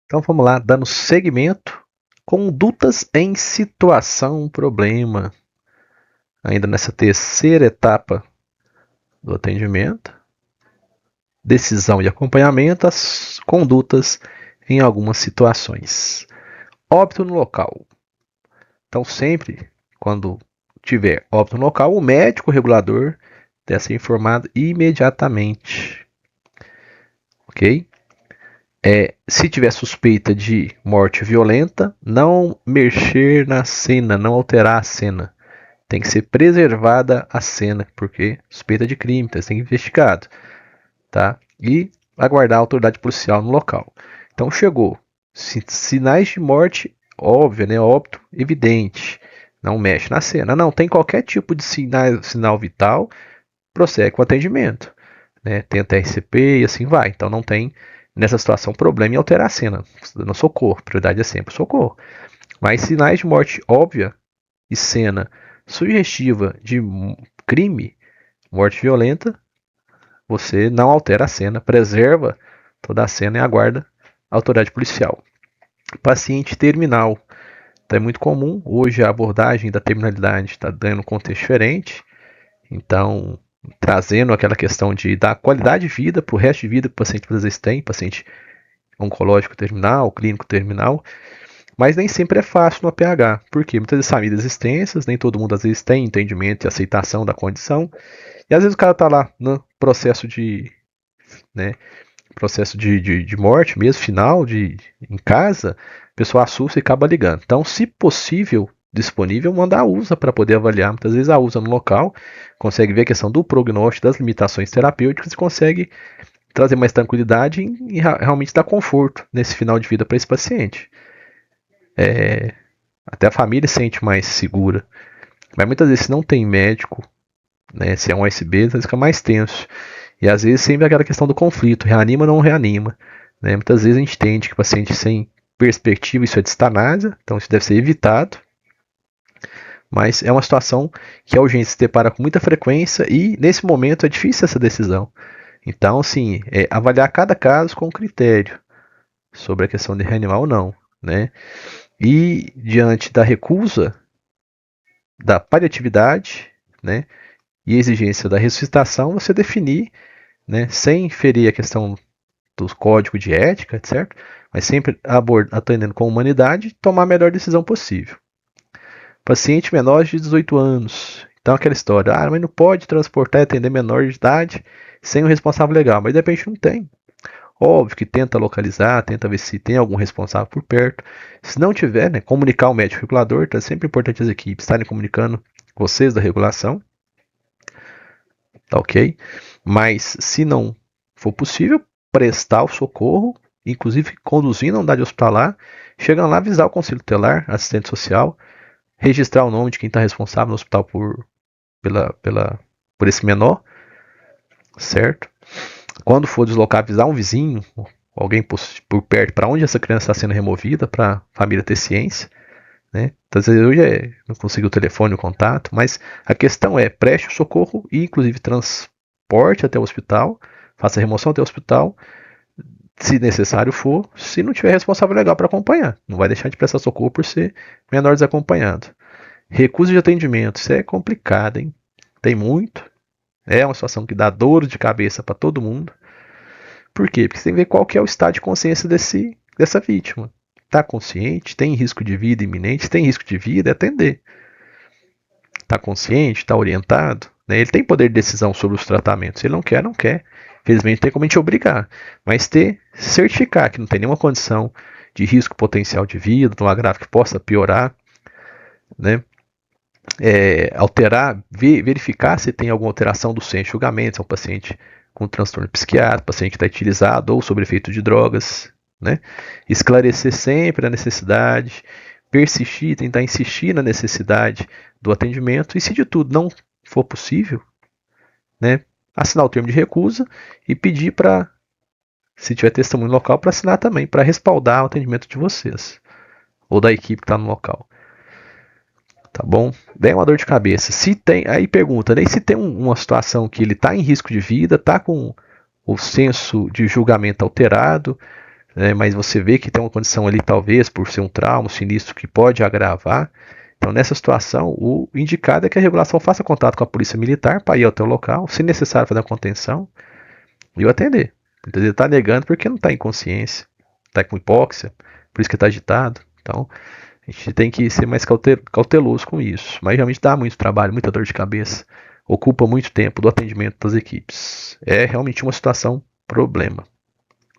Então vamos lá, dando seguimento. Condutas em situação problema. Ainda nessa terceira etapa do atendimento. Decisão e acompanhamento, as condutas em algumas situações. Óbito no local. Então sempre, quando tiver óbito no local, o médico regulador deve ser informado imediatamente. Ok? Se tiver suspeita de morte violenta, não mexer na cena, não alterar a cena. Tem que ser preservada a cena, porque suspeita de crime, então tem que ser investigado. Tá? E aguardar a autoridade policial no local. Então chegou. Sinais de morte, óbvio, né? Óbito, evidente. Não mexe na cena. Não, tem qualquer tipo de sinal vital, prossegue com o atendimento. Né? Tenta RCP e assim vai. Então não tem, nessa situação, problema em alterar a cena. No socorro. Prioridade é sempre o socorro. Mas sinais de morte óbvia e cena sugestiva de crime, morte violenta, você não altera a cena, preserva toda a cena e aguarda a autoridade policial. Paciente terminal. Então é muito comum, hoje a abordagem da terminalidade está dando um contexto diferente, então trazendo aquela questão de dar qualidade de vida para o resto de vida que o paciente às vezes tem, paciente oncológico terminal, clínico terminal, mas nem sempre é fácil no APH, porque muitas vezes famílias extensas, nem todo mundo às vezes tem entendimento e aceitação da condição, e às vezes o cara está lá no processo de, né, de morte mesmo, final, em casa, a pessoa assusta e acaba ligando. Então, se possível, disponível, mandar a USA para poder avaliar. Muitas vezes a USA no local consegue ver a questão do prognóstico, das limitações terapêuticas e consegue trazer mais tranquilidade e realmente dar conforto nesse final de vida para esse paciente. Até a família se sente mais segura. Mas muitas vezes, se não tem médico, né, se é um USB, às vezes fica mais tenso. E às vezes sempre aquela questão do conflito, reanima ou não reanima. Né? Muitas vezes a gente entende que o paciente sem perspectiva, isso é distanásia, então isso deve ser evitado. Mas é uma situação que a urgência se depara com muita frequência e nesse momento é difícil essa decisão. Então, assim, avaliar cada caso com critério sobre a questão de reanimar ou não. Né? E diante da recusa da paliatividade, né, e exigência da ressuscitação, você definir, né, sem ferir a questão do código de ética, certo? Mas sempre atendendo com humanidade, tomar a melhor decisão possível. Paciente menor de 18 anos. Então aquela história, mas não pode transportar e atender menor de idade sem o responsável legal, mas de repente não tem. Óbvio que tenta localizar, tenta ver se tem algum responsável por perto. Se não tiver, né, comunicar ao médico regulador, então é sempre importante as equipes estarem comunicando vocês da regulação, tá ok? Mas se não for possível, prestar o socorro, inclusive conduzindo a unidade hospitalar, chegando lá avisar o conselho tutelar, assistente social, registrar o nome de quem está responsável no hospital por esse menor, certo? Quando for deslocar, avisar um vizinho, alguém por perto, para onde essa criança está sendo removida, para a família ter ciência. Né? Então, às vezes hoje não consigo o telefone, o contato, mas a questão é preste o socorro e inclusive transporte até o hospital, faça a remoção até o hospital, se necessário for, se não tiver responsável legal para acompanhar. Não vai deixar de prestar socorro por ser menor desacompanhado. Recusa de atendimento, isso é complicado, hein? Tem muito. É uma situação que dá dor de cabeça para todo mundo. Por quê? Porque você tem que ver qual que é o estado de consciência dessa vítima. Está consciente? Tem risco de vida iminente? Se tem risco de vida, é atender. Está consciente? Está orientado? Né? Ele tem poder de decisão sobre os tratamentos. Se ele não quer, não quer. Infelizmente, tem como a gente obrigar. Mas certificar que não tem nenhuma condição de risco potencial de vida, de uma grave que possa piorar, né? Alterar, verificar se tem alguma alteração do centro de julgamento, se é um paciente com transtorno psiquiátrico, paciente que está etilizado ou sob efeito de drogas, né? Esclarecer sempre a necessidade, persistir, tentar insistir na necessidade do atendimento e, se de tudo não for possível, né, assinar o termo de recusa e pedir para, se tiver testemunho local, para assinar também, para respaldar o atendimento de vocês ou da equipe que está no local. Tá bom? Daí é uma dor de cabeça. Se tem, aí pergunta, né? Se tem uma situação que ele está em risco de vida, está com o senso de julgamento alterado, mas você vê que tem uma condição ali, talvez, por ser um trauma, um sinistro que pode agravar. Então, nessa situação, o indicado é que a regulação faça contato com a polícia militar para ir ao teu local, se necessário fazer a contenção e o atender. Muitas vezes ele está negando porque não está em consciência, está com hipóxia, por isso que está agitado. Então, a gente tem que ser mais cauteloso com isso. Mas realmente dá muito trabalho, muita dor de cabeça. Ocupa muito tempo do atendimento das equipes. É realmente uma situação problema.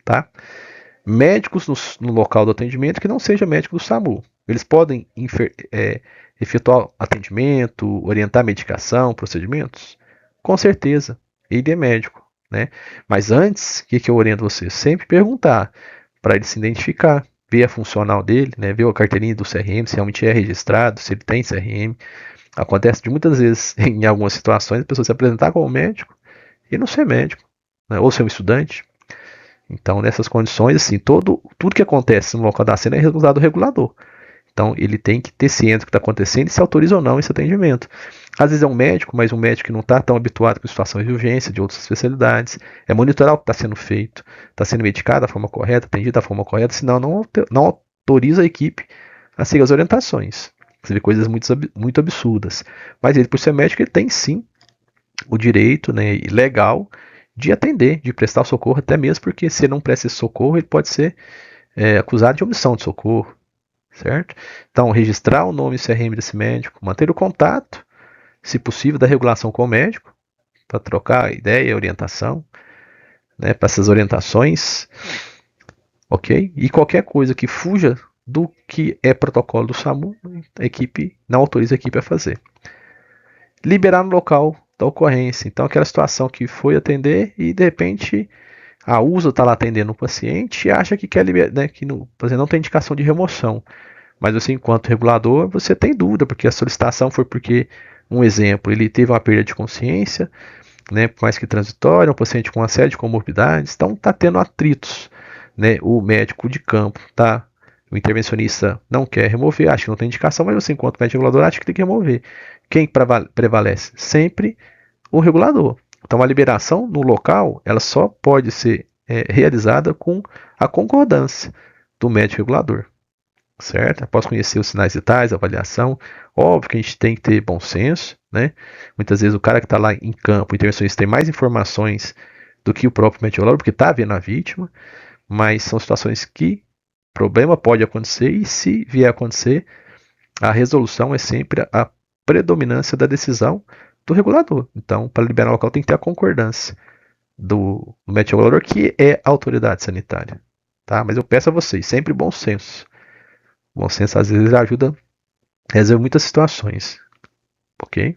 Tá? Médicos no local do atendimento que não seja médico do SAMU. Eles podem efetuar atendimento, orientar medicação, procedimentos? Com certeza. Ele é médico. Né? Mas antes, o que eu oriento você? Sempre perguntar para ele se identificar, ver a funcional dele, né? Ver a carteirinha do CRM, se realmente é registrado, se ele tem CRM. Acontece de muitas vezes, em algumas situações, a pessoa se apresentar como médico e não ser médico, né? Ou ser um estudante. Então, nessas condições, assim, tudo que acontece no local da cena é resultado do regulador. Então, ele tem que ter ciência do que está acontecendo e se autoriza ou não esse atendimento. Às vezes é um médico, mas um médico que não está tão habituado com situações de urgência, de outras especialidades. É monitorar o que está sendo feito, está sendo medicado da forma correta, atendido da forma correta, senão não autoriza a equipe a seguir as orientações. Você vê coisas muito absurdas. Mas ele, por ser médico, ele tem sim o direito, né, legal de atender, de prestar o socorro, até mesmo porque se ele não presta esse socorro, ele pode ser acusado de omissão de socorro. Certo? Então, registrar o nome e CRM desse médico, manter o contato, se possível, da regulação com o médico, para trocar ideia e orientação, né, para essas orientações, ok? E qualquer coisa que fuja do que é protocolo do SAMU, a equipe não autoriza a equipe a fazer. Liberar no local da ocorrência. Então, aquela situação que foi atender e, de repente, a USA está lá atendendo o paciente e acha que quer liberar, né, que não tem indicação de remoção. Mas você, enquanto regulador, você tem dúvida, porque a solicitação foi porque, um exemplo, ele teve uma perda de consciência, né, mais que transitória, um paciente com uma série de comorbidades, então está tendo atritos. Né, o médico de campo, tá, o intervencionista não quer remover, acha que não tem indicação, mas você, enquanto médico regulador, acha que tem que remover. Quem prevalece? Sempre o regulador. Então, a liberação no local, ela só pode ser realizada com a concordância do médico regulador. Certo? Após conhecer os sinais vitais, a avaliação, óbvio que a gente tem que ter bom senso, né? Muitas vezes o cara que está lá em campo, o intervencionista, tem mais informações do que o próprio médico regulador, porque está vendo a vítima, mas são situações que problema pode acontecer e se vier a acontecer, a resolução é sempre a predominância da decisão do regulador. Então, para liberar o local tem que ter a concordância do médico regulador, que é a autoridade sanitária. Tá? Mas eu peço a vocês, sempre bom senso. Bom senso às vezes ajuda a resolver muitas situações, ok?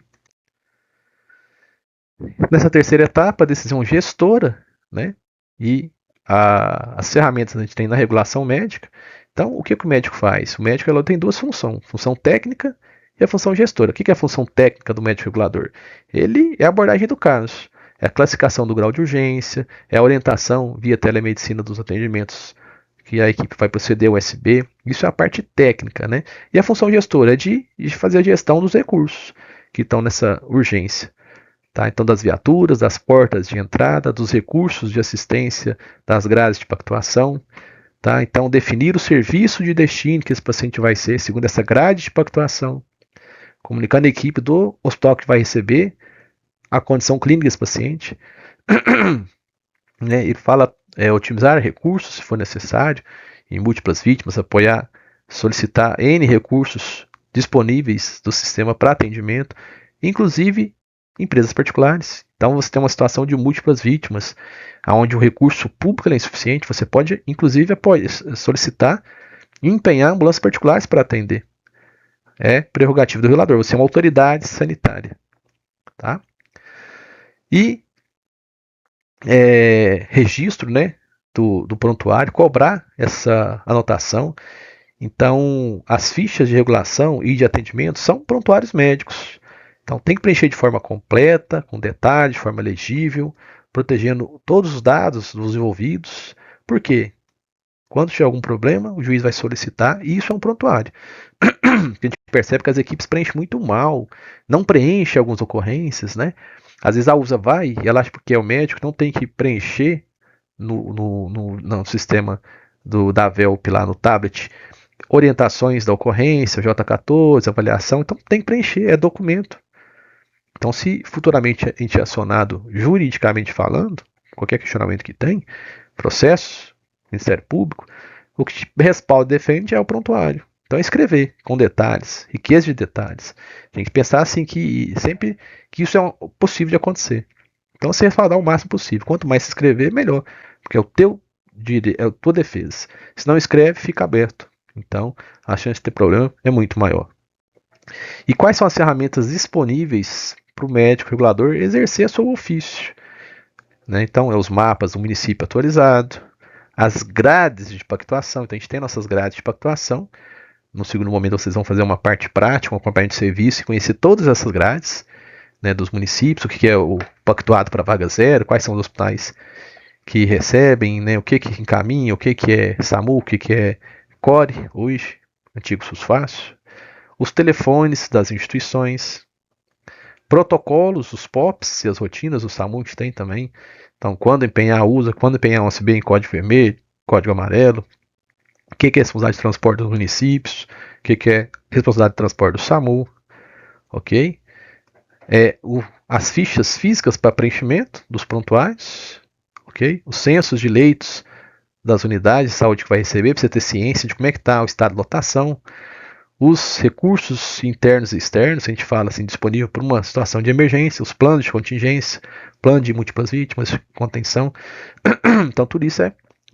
Nessa terceira etapa, a decisão gestora, né? E as ferramentas que a gente tem na regulação médica. Então, o que o médico faz? O médico ela tem duas funções, função técnica e a função gestora. O que é a função técnica do médico regulador? Ele é a abordagem do caso, é a classificação do grau de urgência, é a orientação via telemedicina dos atendimentos que a equipe vai proceder ao USB. Isso é a parte técnica, né? E a função gestora é de fazer a gestão dos recursos que estão nessa urgência. Tá? Então, das viaturas, das portas de entrada, dos recursos de assistência, das grades de pactuação. Tá? Então, definir o serviço de destino que esse paciente vai ser, segundo essa grade de pactuação, comunicando a equipe do hospital que vai receber a condição clínica desse paciente. Né? Ele fala otimizar recursos, se for necessário, em múltiplas vítimas, apoiar, solicitar N recursos disponíveis do sistema para atendimento, inclusive empresas particulares. Então, você tem uma situação de múltiplas vítimas, onde o recurso público é insuficiente, você pode, inclusive, solicitar e empenhar ambulâncias particulares para atender. É prerrogativa do regulador, você é uma autoridade sanitária. Tá? E registro, né, do prontuário, cobrar essa anotação. Então, as fichas de regulação e de atendimento são prontuários médicos. Então, tem que preencher de forma completa, com detalhe, de forma legível, protegendo todos os dados dos envolvidos. Por quê? Quando tiver algum problema, o juiz vai solicitar, e isso é um prontuário. A gente percebe que as equipes preenchem muito mal, não preenchem algumas ocorrências, né? Às vezes a USA vai e ela acha que é o médico, não tem que preencher no sistema da VELP lá no tablet, orientações da ocorrência, J14, avaliação, então tem que preencher, é documento. Então, se futuramente a gente é acionado juridicamente falando, qualquer questionamento que tem, processos, Ministério Público, o que te respalda e defende é o prontuário. Então é escrever com detalhes, riqueza de detalhes. Tem que pensar assim que sempre que isso é possível de acontecer. Então você respaldar o máximo possível. Quanto mais se escrever, melhor. Porque é a tua defesa. Se não escreve, fica aberto. Então a chance de ter problema é muito maior. E quais são as ferramentas disponíveis para o médico regulador exercer seu ofício? Né? Então, é os mapas do município atualizado, as grades de pactuação. Então, a gente tem nossas grades de pactuação. No segundo momento, vocês vão fazer uma parte prática, uma parte de serviço e conhecer todas essas grades, né, dos municípios, o que é o pactuado para vaga zero, quais são os hospitais que recebem, né, o que encaminha, o que é SAMU, o que é CORE, hoje, antigo SUSFácil, os telefones das instituições, protocolos, os POPs e as rotinas, o SAMU tem também. Então, quando empenhar, usa, quando empenhar um OSB em código vermelho, código amarelo, o que é responsabilidade de transporte dos municípios, o que é responsabilidade de transporte do SAMU, ok? As fichas físicas para preenchimento dos prontuários, ok? Os censos de leitos das unidades de saúde que vai receber, para você ter ciência de como é que está o estado de lotação, os recursos internos e externos, a gente fala assim, disponível para uma situação de emergência, os planos de contingência, plano de múltiplas vítimas, contenção. Então, tudo isso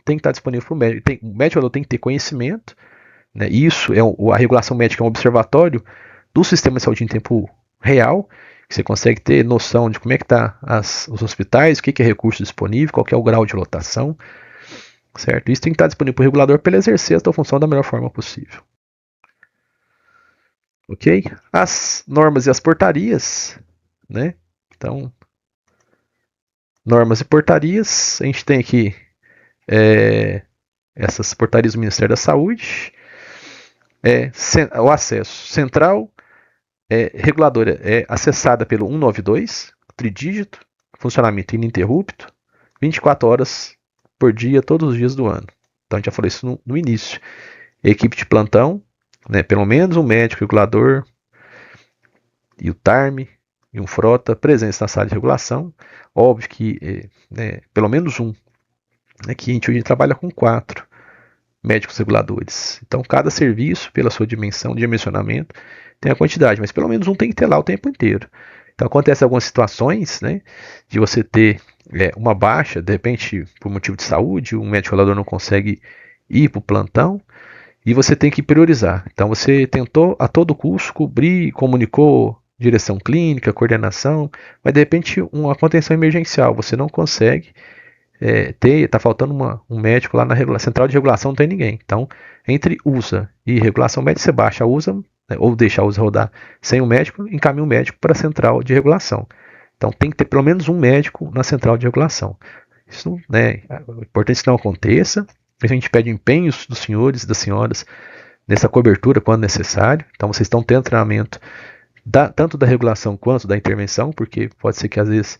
tem que estar disponível para o médico. O médico tem que ter conhecimento, né? Isso a regulação médica é um observatório do sistema de saúde em tempo real, que você consegue ter noção de como é que está os hospitais, o que é recurso disponível, qual que é o grau de lotação, certo? Isso tem que estar disponível para o regulador para ele exercer a sua função da melhor forma possível. Ok? As normas e as portarias, né? Então, normas e portarias, a gente tem aqui essas portarias do Ministério da Saúde, o acesso central, reguladora é acessada pelo 192, tridígito, funcionamento ininterrupto, 24 horas por dia, todos os dias do ano. Então a gente já falou isso no início. Equipe de plantão, né, pelo menos um médico regulador e o TARM e um frota presentes na sala de regulação. Óbvio que pelo menos um. Aqui a gente hoje trabalha com 4 médicos reguladores. Então cada serviço, pela sua dimensão, dimensionamento, tem a quantidade, mas pelo menos um tem que ter lá o tempo inteiro. Então acontece algumas situações, né, de você ter uma baixa, de repente por motivo de saúde, o médico regulador não consegue ir para o plantão, e você tem que priorizar. Então você tentou a todo custo cobrir, comunicou direção clínica, coordenação, mas de repente uma contenção emergencial, você não consegue tá faltando um médico lá na central de regulação, não tem ninguém. Então, entre USA e regulação médica, você baixa a USA, né, ou deixa a USA rodar sem o médico, encaminha o médico para a central de regulação. Então, tem que ter pelo menos um médico na central de regulação. Isso, né, é importante que não aconteça. A gente pede empenhos dos senhores e das senhoras nessa cobertura quando necessário. Então, vocês estão tendo treinamento tanto da regulação quanto da intervenção, porque pode ser que às vezes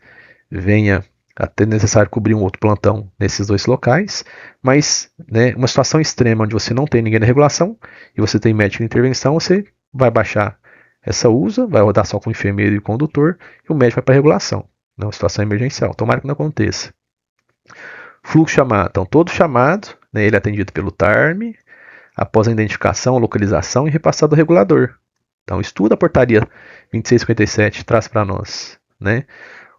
venha até necessário cobrir um outro plantão nesses 2 locais, mas uma situação extrema onde você não tem ninguém na regulação e você tem médico de intervenção, você vai baixar essa USA, vai rodar só com o enfermeiro e o condutor, e o médico vai para a regulação, uma situação emergencial. Tomara que não aconteça. Fluxo chamado, então todo chamado, ele é atendido pelo TARM, após a identificação, localização e repassado ao regulador. Então estuda a portaria 2657, traz para nós, né?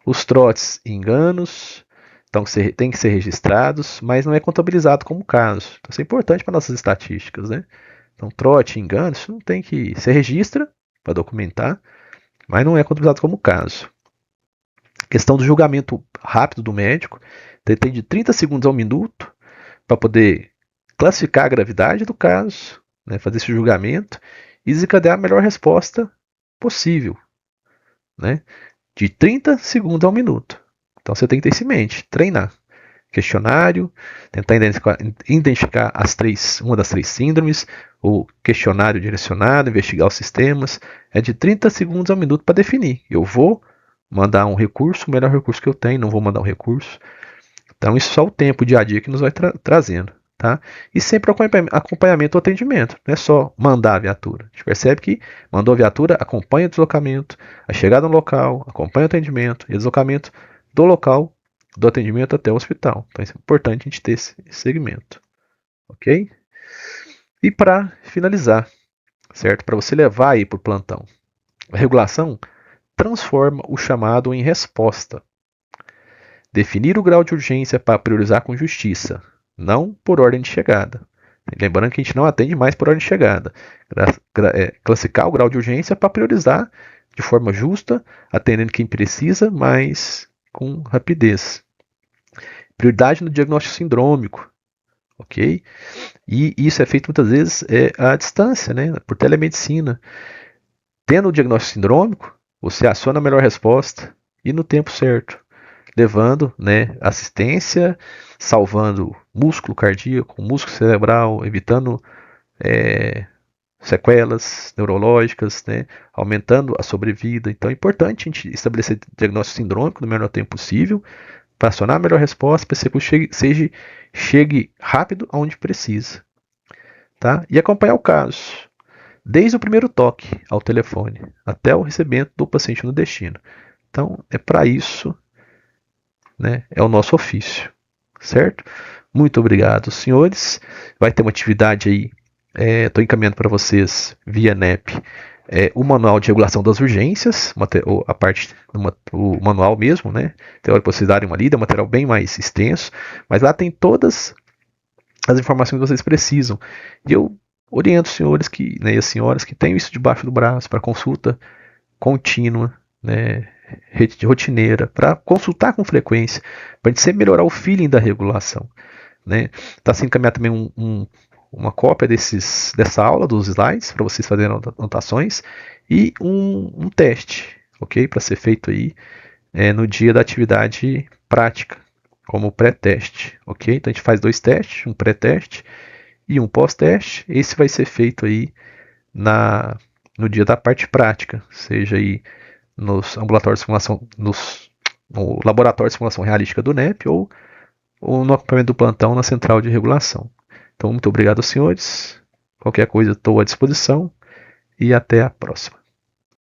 Os trotes e enganos, então tem que ser registrados, mas não é contabilizado como caso. Então isso é importante para nossas estatísticas, né? Então trote e enganos, isso não tem que... Você registra para documentar, mas não é contabilizado como caso. Questão do julgamento rápido do médico, tem de 30 segundos a 1 minuto para poder classificar a gravidade do caso, né, fazer esse julgamento e desencadear a melhor resposta possível, né? De 30 segundos a 1 minuto. Então você tem que ter isso em mente, treinar. Questionário, tentar identificar uma das 3 síndromes, o questionário direcionado, investigar os sistemas. É de 30 segundos a 1 minuto para definir. Eu vou mandar um recurso, o melhor recurso que eu tenho, não vou mandar um recurso. Então isso é só o tempo, o dia a dia que nos vai trazendo. tá? E sempre acompanhamento ou atendimento, não é só mandar a viatura. A gente percebe que mandou a viatura, acompanha o deslocamento, a chegada no local, acompanha o atendimento e o deslocamento do local do atendimento até o hospital. Então é importante a gente ter esse segmento, ok? E para finalizar, certo? Para você levar aí para o plantão, a regulação transforma o chamado em resposta. Definir o grau de urgência para priorizar com justiça, não por ordem de chegada. Lembrando que a gente não atende mais por ordem de chegada. Classificar o grau de urgência para priorizar de forma justa, atendendo quem precisa, mas com rapidez. Prioridade no diagnóstico sindrômico, ok? E isso é feito muitas vezes à distância, né? Por telemedicina. Tendo o diagnóstico sindrômico, você aciona a melhor resposta e no tempo certo, levando, né, assistência, salvando músculo cardíaco, músculo cerebral, evitando sequelas neurológicas, né, aumentando a sobrevida. Então é importante a gente estabelecer diagnóstico sindrômico no menor tempo possível, para acionar a melhor resposta, para que você chegue rápido aonde precisa. Tá? E acompanhar o caso, desde o primeiro toque ao telefone até o recebimento do paciente no destino. Então é para isso, né, é o nosso ofício, certo? Muito obrigado, senhores. Vai ter uma atividade aí, estou encaminhando para vocês via NEP, o manual de regulação das urgências, a parte o manual mesmo, né? Teórico para vocês darem uma lida, é um material bem mais extenso, mas lá tem todas as informações que vocês precisam. E eu oriento os senhores que, né, e as senhoras que tenham isso debaixo do braço para consulta contínua, né, rotineira, para consultar com frequência, para a gente sempre melhorar o feeling da regulação. Né? Está sendo encaminhado também uma cópia dessa aula, dos slides, para vocês fazerem anotações, e um teste, ok? Para ser feito aí no dia da atividade prática, como pré-teste, ok? Então a gente faz 2 testes, um pré-teste e um pós-teste. Esse vai ser feito aí no dia da parte prática, seja aí nos ambulatórios de simulação, no laboratório de simulação realística do NEP ou no acompanhamento do plantão na central de regulação. Então, muito obrigado, senhores. Qualquer coisa, estou à disposição e até a próxima.